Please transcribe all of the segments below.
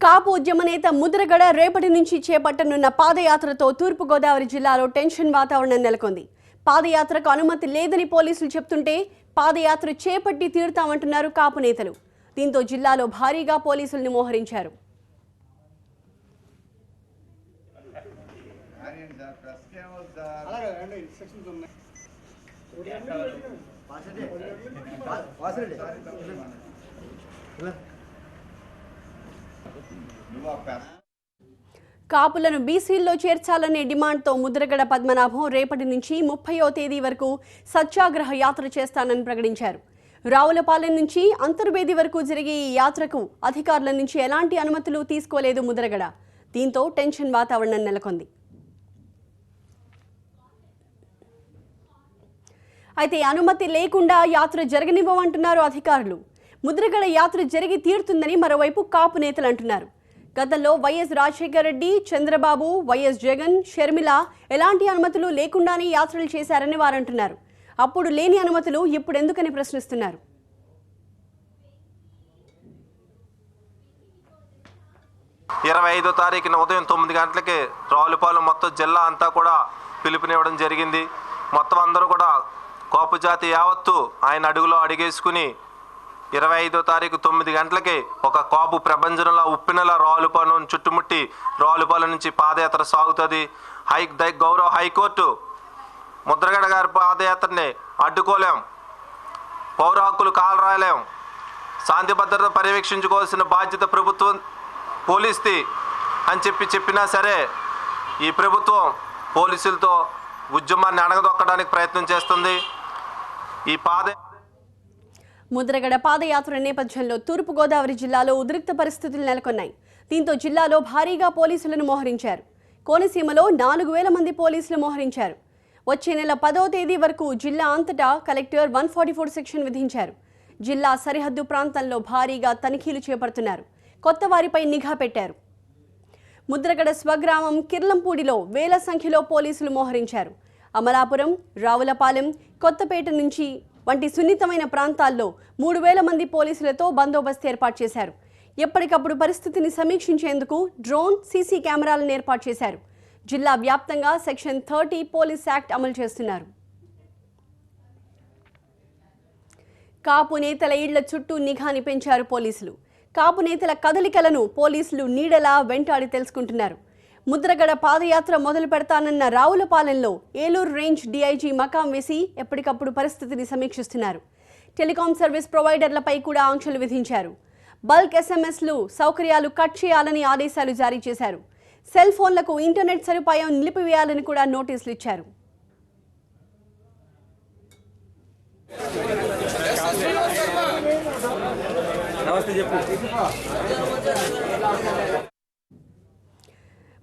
కాపు ఉద్యమ నేత ముద్రగడ రేపటి నుంచి చేపట్టనున్న పాదయాత్రతో తూర్పుగోదావరి జిల్లాలో టెన్షన్ వాతావరణం నెలకొంది. పాదయాత్రకు అనుమతి లేదని పోలీసులు చెప్తుంటే పాదయాత్ర చేపట్టి తీరుతామంటున్నారు కాపు నేతలు. దీంతో జిల్లాలో భారీగా పోలీసులను మోహరించారు. కాపులను బీసీల్లో చేర్చాలనే డిమాండ్తో ముద్రగడ పద్మనాభం రేపటి నుంచి 30వ తేదీ వరకు సత్యాగ్రహ యాత్ర చేస్తానని ప్రకటించారు. రావులపాలెం నుంచి అంతర్వేది వరకు జరిగే ఈ యాత్రకు అధికారుల నుంచి ఎలాంటి అనుమతులు తీసుకోలేదు ముద్రగడ. దీంతో టెన్షన్ వాతావరణం నెలకొంది. అయితే అనుమతి లేకుండా యాత్ర జరగనివ్వమంటున్నారు అధికారులు. ముద్రగడ యాత్ర జరిగి తీరుతుందని మరోవైపు కాపు నేతలు అంటున్నారు. గతంలో వైఎస్ రాజశేఖర రెడ్డి, చంద్రబాబు, వైఎస్ జగన్, షర్మిల ఎలాంటి అనుమతులు లేకుండానే యాత్రలు చేశారని వారంటున్నారు. అప్పుడు లేని అనుమతులు ఇప్పుడు ఎందుకని ప్రశ్నిస్తున్నారు. ఇరవై 25వ తారీఖున ఉదయం 9 గంటలకి రావులపాలెం మొత్తం జిల్లా అంతా కూడా పిలుపునివ్వడం జరిగింది. మొత్తం అందరూ కూడా కాపు జాతి యావత్తు ఆయన అడుగులో అడిగేసుకుని 25వ తారీఖు 9 గంటలకి ఒక కాపు ప్రపంచంలో ఉప్పినల రావులపాలెం చుట్టుముట్టి రావులపాలెం నుంచి పాదయాత్ర సాగుతుంది. గౌరవ హైకోర్టు ముద్రగడ గారి పాదయాత్రని అడ్డుకోలేం, పౌర హక్కులు కాలరాయలేం, శాంతి భద్రత పర్యవేక్షించుకోవాల్సిన బాధ్యత ప్రభుత్వం పోలీస్ది అని చెప్పినా సరే ఈ ప్రభుత్వం పోలీసులతో ఉద్యమాన్ని అణగదొక్కడానికి ప్రయత్నం చేస్తుంది. ఈ ముద్రగడ పాదయాత్ర నేపథ్యంలో తూర్పుగోదావరి జిల్లాలో ఉద్రిక్త పరిస్థితులు నెలకొన్నాయి. దీంతో జిల్లాలో భారీగా పోలీసులను మోహరించారు. కోనసీమలో 4000 మంది పోలీసులు మోహరించారు. వచ్చే నెల 10వ తేదీ వరకు జిల్లా అంతటా కలెక్టర్ 144 సెక్షన్ విధించారు. జిల్లా సరిహద్దు ప్రాంతంలో భారీగా తనిఖీలు చేపడుతున్నారు. కొత్త వారిపై నిఘా పెట్టారు. ముద్రగడ స్వగ్రామం కిర్లంపూడిలో వేల సంఖ్యలో పోలీసులు మోహరించారు. అమలాపురం, రావులపాలెం, కొత్తపేట నుంచి వంటి సున్నితమైన ప్రాంతాల్లో 3000 మంది పోలీసులతో బందోబస్తు ఏర్పాటు చేశారు. ఎప్పటికప్పుడు పరిస్థితిని సమీక్షించేందుకు డ్రోన్, సీసీ కెమెరాలను ఏర్పాటు చేశారు. జిల్లా వ్యాప్తంగా సెక్షన్ 30 పోలీస్ యాక్ట్ అమలు చేస్తున్నారు. కాపు నేతల ఇళ్ల చుట్టూ నిఘాని పెంచారు పోలీసులు. కాపు నేతల కదలికలను పోలీసులు నీడలా వెంటాడి తెలుసుకుంటున్నారు. ముద్రగడ పాదయాత్ర మొదలు పెడతానన్న రావులపాలెంలో ఏలూరు రేంజ్ డీఐజీ మకాం వేసి ఎప్పటికప్పుడు పరిస్థితిని సమీక్షిస్తున్నారు. టెలికాం సర్వీస్ ప్రొవైడర్లపై కూడా ఆంక్షలు విధించారు. బల్క్ ఎస్ఎంఎస్లు సౌకర్యాలు కట్ చేయాలని ఆదేశాలు జారీ చేశారు. సెల్ ఫోన్లకు ఇంటర్నెట్ సదుపాయం నిలిపివేయాలని కూడా నోటీసులు ఇచ్చారు.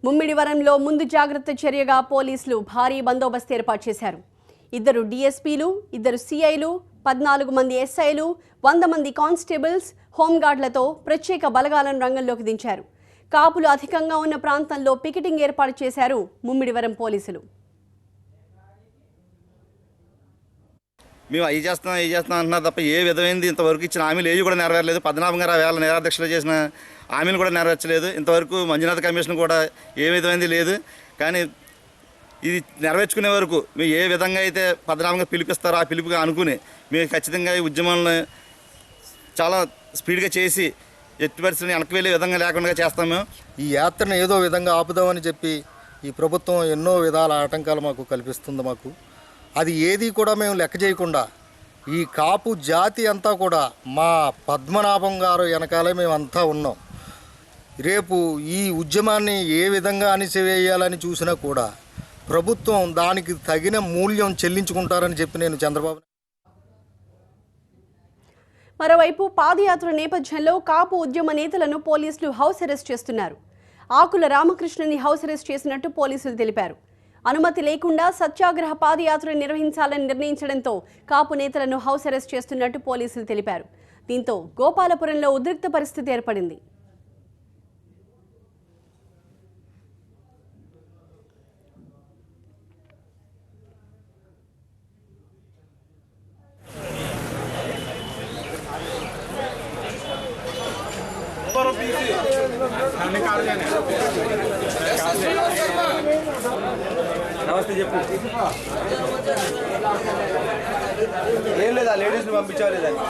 ముమ్మిడివరంలో ముందు జాగ్రత్త చర్యగా పోలీసులు భారీ బందోబస్తు ఏర్పాటు చేశారు. 2 డీఎస్పీలు, 2 సిఐలు, 14 మంది ఎస్ఐలు, 100 మంది కానిస్టేబుల్స్, హోంగార్డులతో ప్రత్యేక బలగాలను రంగంలోకి దించారు. కాపులు అధికంగా ఉన్న ప్రాంతంలో పికెటింగ్ ఏర్పాటు చేశారు ముమ్మిడివరం పోలీసులు. మేము అవి చేస్తున్నాం అంటున్నారు తప్ప ఏ విధమైనది ఇంతవరకు ఇచ్చిన హామీలు ఏవి కూడా నెరవేరలేదు. పద్మనాభం గారు వేళ నిరాదీక్షలు చేసిన హామీలు కూడా నెరవేర్చలేదు. ఇంతవరకు మంజునాథ్ కమిషన్ కూడా ఏ విధమైనది లేదు. కానీ ఇది నెరవేర్చుకునే వరకు మేము ఏ విధంగా అయితే పద్మనాభంగా పిలిపిస్తారో ఆ పిలుపుగా అనుకుని మేము ఖచ్చితంగా ఈ ఉద్యమాలను చాలా స్పీడ్గా చేసి ఎట్టి పరిస్థితిని వెనక్కి వెళ్ళే విధంగా లేకుండా చేస్తాము. ఈ యాత్రను ఏదో విధంగా ఆపుదామని చెప్పి ఈ ప్రభుత్వం ఎన్నో విధాల ఆటంకాలు మాకు కల్పిస్తుంది. మాకు అది ఏది కూడా మేము లెక్క చేయకుండా ఈ కాపు జాతి అంతా కూడా మా పద్మనాభం గారు వెనకాలే మేమంతా ఉన్నాం. రేపు ఈ ఉద్యమాన్ని ఏ విధంగా అణిచివేయాలని చూసినా కూడా ప్రభుత్వం దానికి తగిన మూల్యం చెల్లించుకుంటారని చెప్పి నేను చంద్రబాబు. మరోవైపు పాదయాత్ర నేపథ్యంలో కాపు ఉద్యమ నేతలను పోలీసులు హౌస్ అరెస్ట్ చేస్తున్నారు. ఆకుల రామకృష్ణని హౌస్ అరెస్ట్ చేసినట్టు పోలీసులు తెలిపారు. అనుమతి లేకుండా సత్యాగ్రహ పాదయాత్ర నిర్వహించాలని నిర్ణయించడంతో కాపు నేతలను హౌస్ అరెస్ట్ చేస్తున్నట్టు పోలీసులు తెలిపారు. దీంతో గోపాలపురంలో ఉద్రిక్త పరిస్థితి ఏర్పడింది. Para నమస్తే చెప్పు. ఏం లేదా లేడీస్ని పంపించాలి లేదా?